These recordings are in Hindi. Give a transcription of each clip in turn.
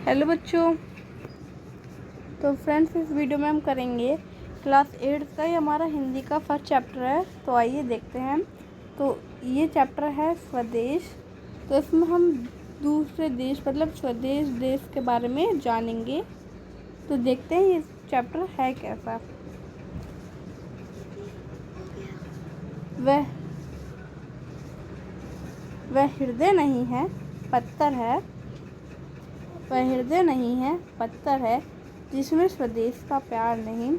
हेलो बच्चों। तो फ्रेंड्स, इस वीडियो में हम करेंगे क्लास 8 का। ये हमारा हिंदी का फर्स्ट चैप्टर है। तो आइए देखते हैं। तो ये चैप्टर है स्वदेश। तो इसमें हम दूसरे देश मतलब स्वदेश देश के बारे में जानेंगे। तो देखते हैं ये चैप्टर है कैसा। वह हृदय नहीं है, पत्थर है। वह हृदय नहीं है, पत्थर है, जिसमें स्वदेश का प्यार नहीं।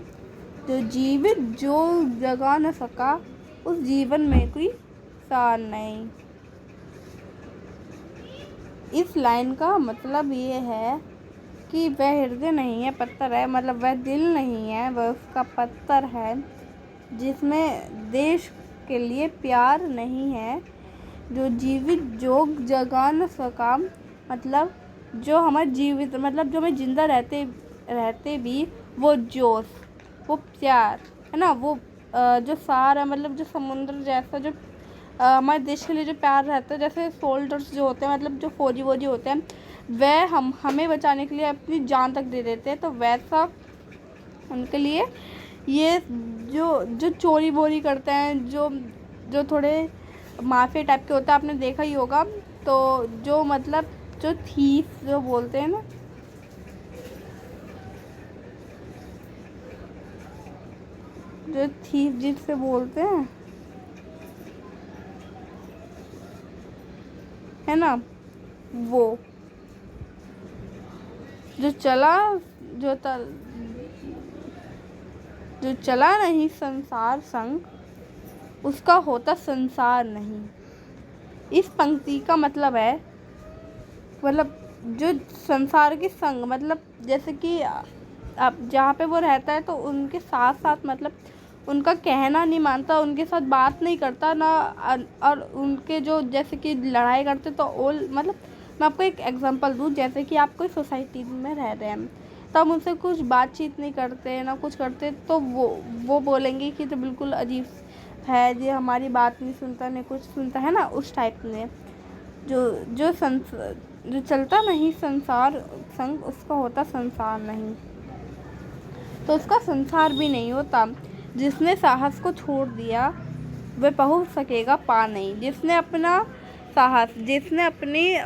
जो जीवित जो जगा न सका, उस जीवन में कोई सार नहीं। इस लाइन का मतलब ये है कि वह हृदय नहीं है, पत्थर है, मतलब वह दिल नहीं है, वह उसका पत्थर है जिसमें देश के लिए प्यार नहीं है। जो जीवित जोग जगा न सका, मतलब जो हमारे जीवित मतलब जो हमें जिंदा रहते भी वो जोश, वो प्यार है ना, वो जो सार है, मतलब जो समुद्र जैसा जो हमारे देश के लिए जो प्यार रहता है, जैसे सोल्जर्स जो होते हैं, मतलब जो फौजी होते हैं, वह हमें बचाने के लिए अपनी जान तक दे देते हैं। तो वैसा उनके लिए ये जो चोरी बोरी करते हैं, जो थोड़े माफिया टाइप के होता है, आपने देखा ही होगा। तो जो मतलब जो थीफ जो बोलते हैं ना, जो थीफ जिससे बोलते हैं है ना, वो जो चला जो तल जो चला नहीं संसार संग, उसका होता संसार नहीं। इस पंक्ति का मतलब है, मतलब जो संसार के संग, मतलब जैसे कि अब जहाँ पे वो रहता है तो उनके साथ साथ मतलब उनका कहना नहीं मानता, उनके साथ बात नहीं करता ना, और उनके जो जैसे कि लड़ाई करते तो मतलब मैं आपको एक एग्जांपल दूँ। जैसे कि आप कोई सोसाइटी में रह रहे हैं, तो हम उनसे कुछ बातचीत नहीं करते ना कुछ करते, तो वो बोलेंगे कि तो बिल्कुल अजीब है, ये हमारी बात नहीं सुनता, नहीं कुछ सुनता है ना, उस टाइप में। जो चलता नहीं संसार संग, उसका होता संसार नहीं। तो उसका संसार भी नहीं होता। जिसने साहस को छोड़ दिया, वह पहुँच सकेगा पा नहीं। जिसने अपना साहस, जिसने अपनी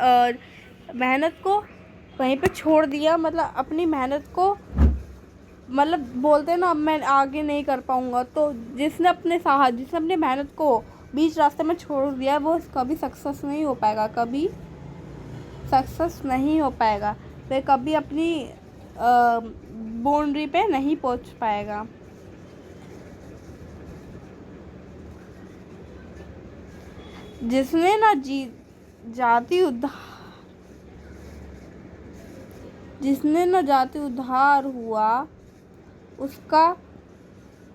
मेहनत को वहीं पे छोड़ दिया, मतलब अपनी मेहनत को, मतलब बोलते हैं ना अब मैं आगे नहीं कर पाऊँगा, तो जिसने अपने साहस, जिसने अपनी मेहनत को बीच रास्ते में छोड़ दिया, वो कभी सक्सेस नहीं हो पाएगा, कभी सक्सेस नहीं हो पाएगा। वह कभी अपनी बाउंड्री पे नहीं पहुंच पाएगा। जिसने ना जाति उद्धार हुआ, उसका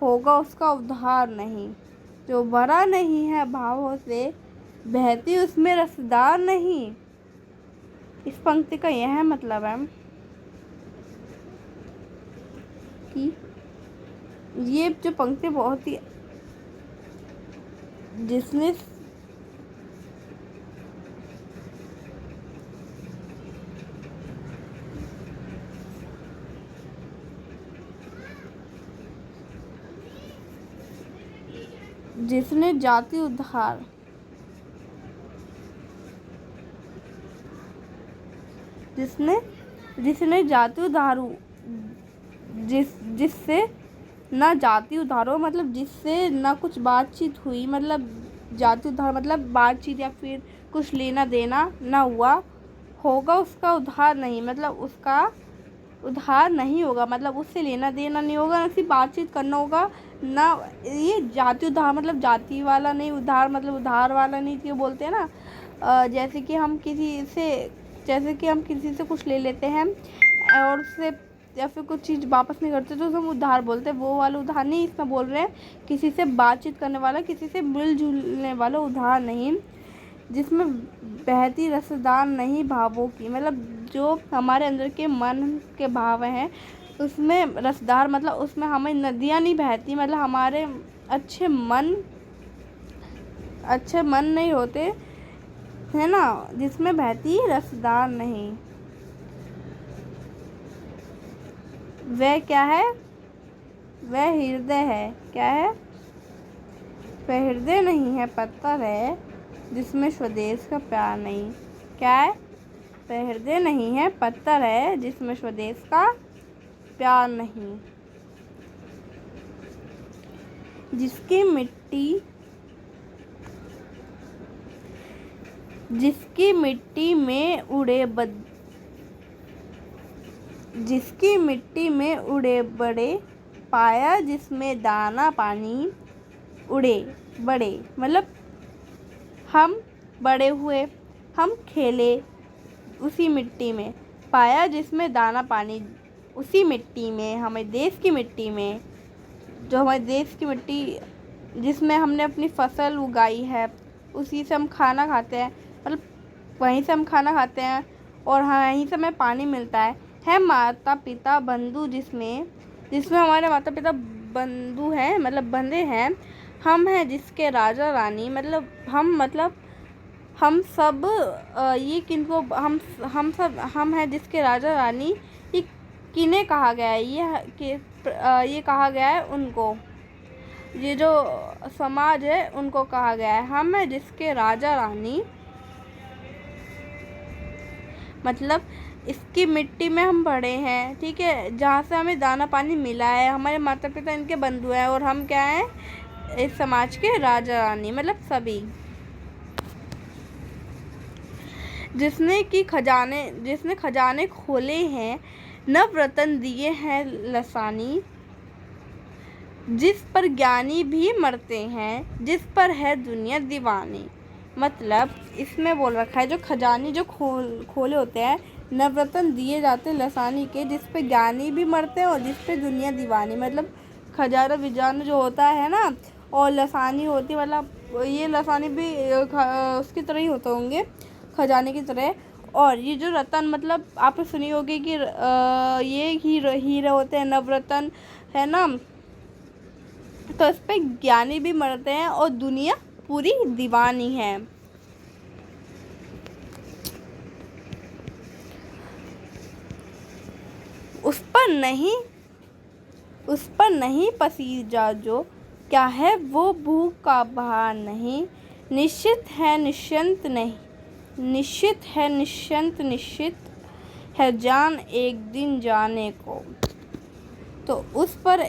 होगा उसका उद्धार नहीं। जो भरा नहीं है भावों से, बहती उसमें रसदार नहीं। इस पंक्ति का यह मतलब है कि ये जो पंक्ति बहुत ही जिसने जाति उद्धार जिसने जाति उद्धार जिससे ना जाति उद्धार हो, मतलब जिससे ना कुछ बातचीत हुई, मतलब जाति उद्धार मतलब बातचीत या फिर कुछ लेना देना ना हुआ, होगा उसका उद्धार नहीं, मतलब उसका उद्धार नहीं होगा, मतलब उससे लेना देना नहीं होगा, ना उससे बातचीत करना होगा ना। ये जाति उद्धार मतलब जाति वाला नहीं, उद्धार मतलब उधार वाला नहीं। क्यों बोलते हैं ना, जैसे कि हम किसी से कुछ ले लेते हैं और उससे या फिर कुछ चीज़ वापस नहीं करते, तो हम उधार बोलते हैं। वो वाला उधार नहीं इसमें बोल रहे हैं, किसी से बातचीत करने वाला, किसी से मिलजुलने वाला उधार नहीं। जिसमें बहती रसदार नहीं भावों की, मतलब जो हमारे अंदर के मन के भाव हैं उसमें रसदार, मतलब उसमें हमें नदियाँ नहीं बहती, मतलब हमारे अच्छे मन नहीं होते है ना, जिसमें बहती रसदार नहीं। वह क्या है? वह हृदय है। क्या है? वह हृदय नहीं है, पत्थर है जिसमें स्वदेश का प्यार नहीं। क्या है? वह हृदय नहीं है, पत्थर है जिसमें स्वदेश का प्यार नहीं। जिसकी मिट्टी में उड़े बड़े, पाया जिसमें दाना पानी उड़े बड़े। मतलब हम बड़े हुए, हम खेले उसी मिट्टी में, पाया जिसमें दाना पानी उसी मिट्टी में, हमारे देश की मिट्टी में, जो हमारे देश की मिट्टी जिसमें हमने अपनी फसल उगाई है, उसी से हम खाना खाते हैं। मतलब वहीं से हम खाना खाते हैं और वहीं से हमें पानी मिलता है माता पिता बंधु, जिसमें हमारे माता पिता बंधु हैं, मतलब बंधे हैं। हम हैं जिसके राजा रानी, मतलब हम सब ये किनको हम हैं जिसके राजा रानी, ये किन्हें कहा गया है? ये कहा गया है उनको, ये जो समाज है उनको कहा गया है। हम हैं जिसके राजा रानी, मतलब इसकी मिट्टी में हम बड़े हैं, ठीक है, जहाँ से हमें दाना पानी मिला है। हमारे माता पिता इनके बंधु हैं और हम क्या हैं? इस समाज के राजा रानी, मतलब सभी। जिसने खजाने खोले हैं, नव रतन दिए हैं लसानी, जिस पर ज्ञानी भी मरते हैं, जिस पर है दुनिया दीवानी। मतलब इसमें बोल रखा है जो खजाने जो खोले होते हैं, नवरत्न दिए जाते हैं लसानी के, जिस पे ज्ञानी भी मरते हैं और जिस पे दुनिया दीवानी। मतलब खजाना विजाना जो होता है ना, और लसानी होती है, मतलब ये लसानी भी उसकी तरह ही होते होंगे, खजाने की तरह। और ये जो रतन, मतलब आपने सुनी होगी कि ये हीरे होते हैं, नवरत्न है ना, तो इस पे ज्ञानी भी मरते हैं और दुनिया पूरी दीवानी है। उस पर नहीं पसीजा जो, क्या है वो भूख का भार नहीं। निश्चित है निश्चिंत है जान एक दिन जाने को। तो उस पर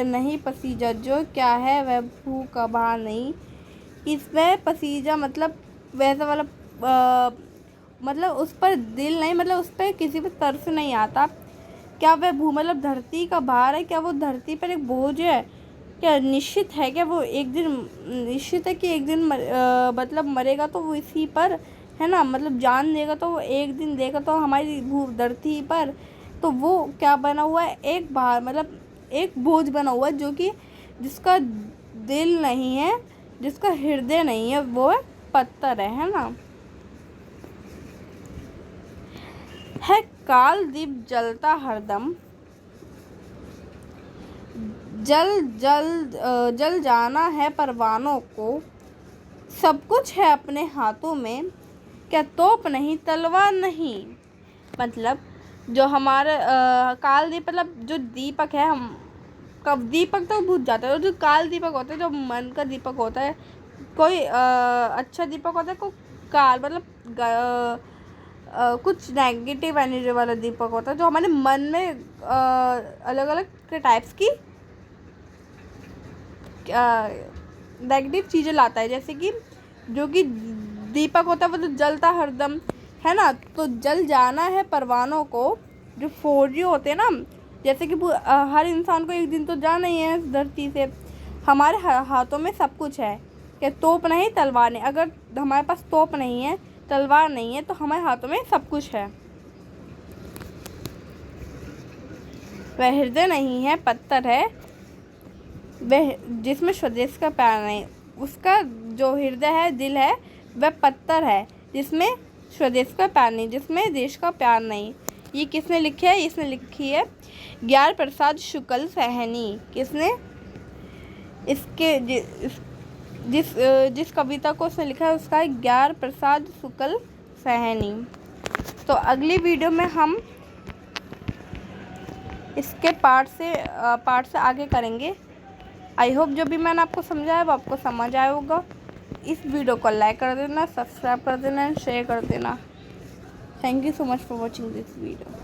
नहीं पसीजा जो, क्या है वह भूख का भार नहीं। इसमें पसीजा मतलब वैसा वाला मतलब उस पर दिल नहीं, मतलब उस पर किसी पर तरस नहीं आता। क्या वह मतलब धरती का भार है? क्या वो धरती पर एक बोझ है? क्या निश्चित है? क्या वो एक दिन निश्चित है कि एक दिन मतलब मरेगा तो वो इसी पर है ना, मतलब जान देगा तो वो एक दिन देगा तो हमारी धरती पर। तो वो क्या बना हुआ है? एक भार, मतलब एक बोझ बना हुआ है, जो कि जिसका दिल नहीं है, जिसका हृदय नहीं है, वो है पत्थर है ना। है काल दीप जलता हरदम, जल जाना है परवानों को। सब कुछ है अपने हाथों में, क्या तोप नहीं तलवार नहीं। मतलब जो हमारे काल दीप, मतलब जो दीपक है, हम कब दीपक तो बुझ जाता है, और जो काल दीपक होता है, जो मन का दीपक होता है, कोई अच्छा दीपक होता है, कोई काल मतलब कुछ नेगेटिव एनर्जी वाला दीपक होता है, जो हमारे मन में अलग अलग टाइप्स की नेगेटिव चीज़ें लाता है। जैसे कि जो कि दीपक होता है वो तो जलता हरदम है ना, तो जल जाना है परवानों को। जो फौजी होते हैं ना, जैसे कि हर इंसान को एक दिन तो जाना ही है इस धरती से। हमारे हाथों में सब कुछ है, क्या तोप नहीं तलवार नहीं। अगर हमारे पास तोप नहीं है, तलवार नहीं है, तो हमारे हाथों में सब कुछ है। वह हृदय नहीं है, पत्थर है वह जिसमें स्वदेश का प्यार नहीं। उसका जो हृदय है, दिल है, वह पत्थर है जिसमें स्वदेश का प्यार नहीं, जिसमें देश का प्यार नहीं। ये किसने लिखी है? इसने लिखी है ज्ञान प्रसाद शुक्ल सहनी। किसने इसके जिस कविता को उसने लिखा है उसका है ज्ञान प्रसाद शुक्ल सहनी। तो अगली वीडियो में हम इसके पार्ट से आगे करेंगे। आई होप जो भी मैंने आपको समझाया वो आपको समझ आया होगा। इस वीडियो को लाइक कर देना, सब्सक्राइब कर देना एंड शेयर कर देना। Thank you so much for watching this video.